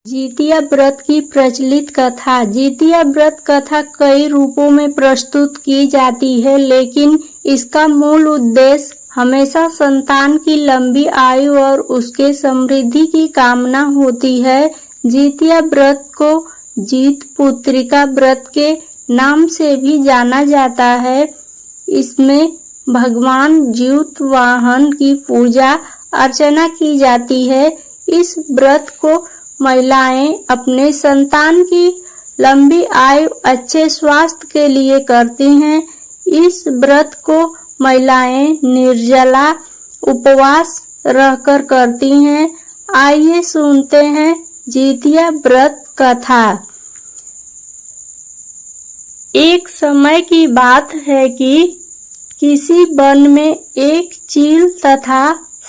जितिया व्रत की प्रचलित कथा। जितिया व्रत कथा कई रूपों में प्रस्तुत की जाती है, लेकिन इसका मूल उद्देश्य हमेशा संतान की लंबी आयु और उसके समृद्धि की कामना होती है। जितिया व्रत को जीत पुत्रिका व्रत के नाम से भी जाना जाता है। इसमें भगवान ज्यूतवाहन की पूजा अर्चना की जाती है। इस व्रत को महिलाएं अपने संतान की लंबी आयु, अच्छे स्वास्थ्य के लिए करती हैं। इस व्रत को महिलाएं निर्जला उपवास रहकर करती हैं। आइए सुनते हैं जितिया व्रत कथा। एक समय की बात है कि किसी वन में एक चील तथा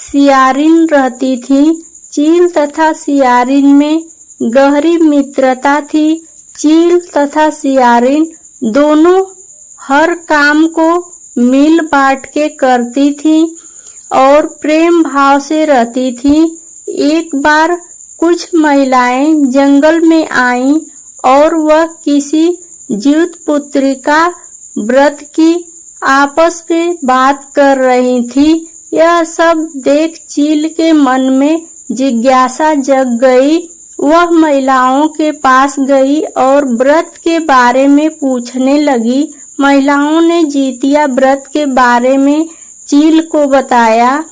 सियारिन रहती थी। चील तथा सियारिन में गहरी मित्रता थी। चील तथा सियारिन दोनों हर काम को मिल बांट के करती थी और प्रेम भाव से रहती थी। एक बार कुछ महिलाएं जंगल में आईं और वह किसी ज्यूत पुत्रिका व्रत की आपस में बात कर रही थी। यह सब देख चील के मन में जिज्ञासा जग गई। वह महिलाओं के पास गई और व्रत के बारे में पूछने लगी। महिलाओं ने जितिया व्रत के बारे में चील को बताया।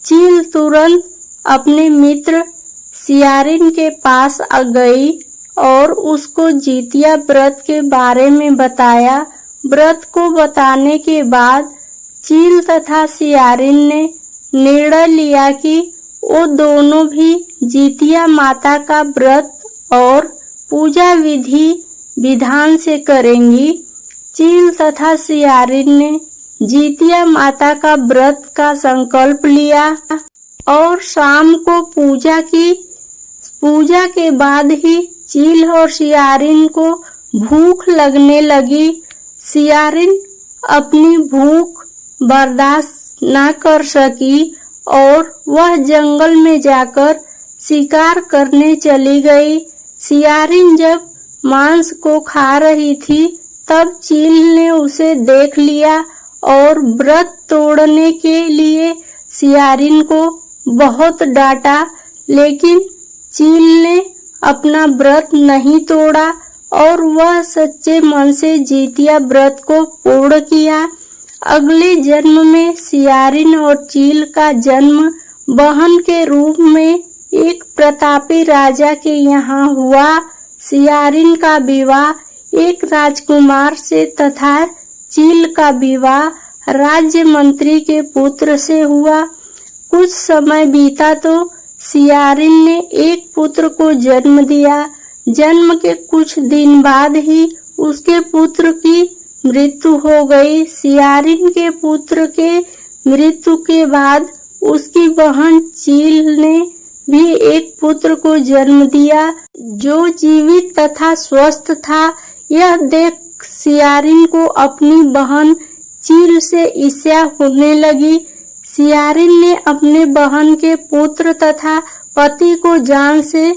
चील तुरंत अपने मित्र सियारिन के पास आ गई और उसको जितिया व्रत के बारे में बताया। व्रत को बताने के बाद चील तथा सियारिन ने निर्णय लिया कि वो दोनों भी जितिया माता का व्रत और पूजा विधि विधान से करेंगी। चील तथा सियारिन ने जितिया माता का व्रत का संकल्प लिया और शाम को पूजा की। पूजा के बाद ही चील और सियारिन को भूख लगने लगी। सियारिन अपनी भूख बर्दाश्त न कर सकी और वह जंगल में जाकर शिकार करने चली गई। सियारिन जब मांस को खा रही थी, तब चील ने उसे देख लिया और व्रत तोड़ने के लिए सियारिन को बहुत डांटा, लेकिन चील ने अपना व्रत नहीं तोड़ा और वह सच्चे मन से जितिया व्रत को पूर्ण किया। अगले जन्म में सियारिन और चील का जन्म बहन के रूप में एक प्रतापी राजा के यहाँ हुआ। सियारिन का विवाह एक राजकुमार से तथा चील का विवाह राज्य मंत्री के पुत्र से हुआ। कुछ समय बीता तो सियारिन ने एक पुत्र को जन्म दिया। जन्म के कुछ दिन बाद ही उसके पुत्र की मृत्यु हो गई। सियारिन के पुत्र के मृत्यु के बाद उसकी बहन चील ने भी एक पुत्र को जन्म दिया, जो जीवित तथा स्वस्थ था। यह देख सियारिन को अपनी बहन चील से ईर्ष्या होने लगी। सियारिन ने अपने बहन के पुत्र तथा पति को जान से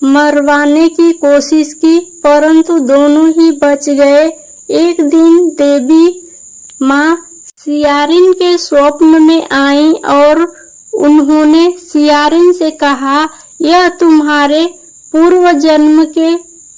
मरवाने की कोशिश की, परंतु दोनों ही बच गए। एक दिन देवी माँ सियारिन के स्वप्न में आई और उन्होंने सियारिन से कहा, यह तुम्हारे पूर्व जन्म के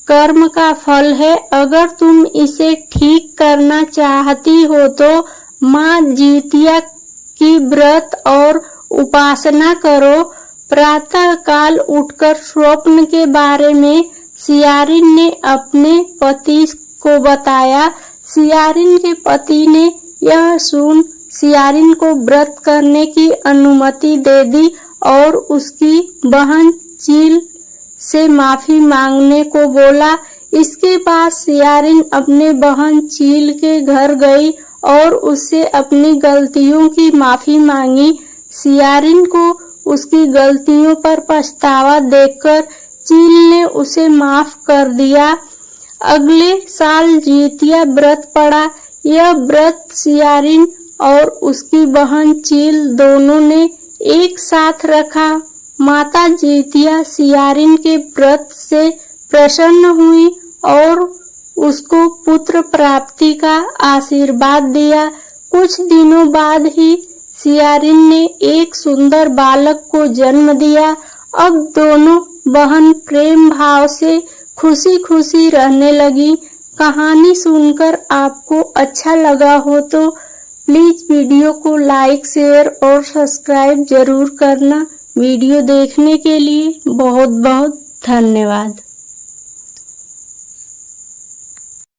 कर्म का फल है। अगर तुम इसे ठीक करना चाहती हो तो माँ जितिया की व्रत और उपासना करो। प्रातः काल उठकर स्वप्न के बारे में सियारिन ने अपने पति को बताया। सियारिन के पति ने यह सुन सियारिन को व्रत करने की अनुमति दे दी और उसकी बहन चील से माफी मांगने को बोला। इसके बाद सियारिन अपने बहन चील के घर गई और उससे अपनी गलतियों की माफी मांगी। सियारिन को उसकी गलतियों पर पछतावा देखकर चील ने उसे माफ कर दिया। अगले साल जितिया व्रत पड़ा। यह व्रत सियारिन और उसकी बहन चील दोनों ने एक साथ रखा। माता जीतिया सियारिन के व्रत से प्रसन्न हुई और उसको पुत्र प्राप्ति का आशीर्वाद दिया। कुछ दिनों बाद ही सियारिन ने एक सुंदर बालक को जन्म दिया। अब दोनों बहन प्रेम भाव से खुशी खुशी रहने लगी। कहानी सुनकर आपको अच्छा लगा हो तो प्लीज वीडियो को लाइक, शेयर और सब्सक्राइब जरूर करना। वीडियो देखने के लिए बहुत बहुत धन्यवाद।